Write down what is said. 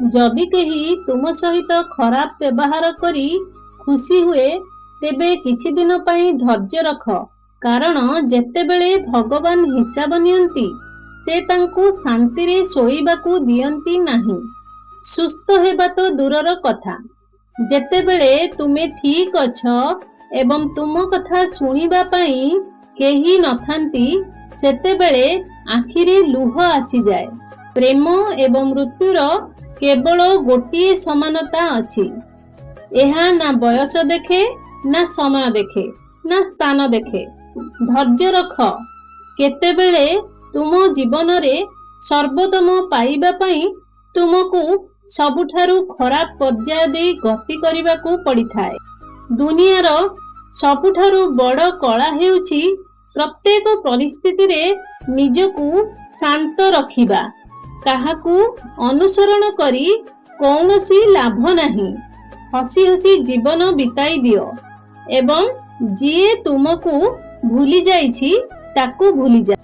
जदि केही तुम सहित खराब व्यवहार करी खुशी हुए तेबे किछि दिन पई धैर्य रख, कारण जेतेबेले भगवान हिसाब नियंती से तांकु शांति रे सोईबाकू दियंती नाही। सुस्थ हेबा तो दूरर कथा, जेतेबेले तुमे ठीक अछ एवं तुम कथा सुनिबा पई केही नथांती सेतेबेले आखिरे लुह आसी जाए। प्रेम एवं मृत्युर केवल गोटिए समानता अछि। एहा ना बयस देखे, ना समय देखे, ना स्थान देखे। धैर्य रख, केतेबेले तुम जीवन रे सर्वोत्तम पाइबा पई तुमको सबुठारु खराब पर्याय दे गति करिबाकू पड़िथाए। दुनियार सबुठारु बड़ कला हेउची प्रत्येक परिस्थिति रे निजकू शांत रखिबा। काहाकू अनुसरण करी कौनसी लाभ नहीं। हसी हसी जीवन बिताई दियो एवं जिए तुमको भूली जाइछि ताकू भूली जा।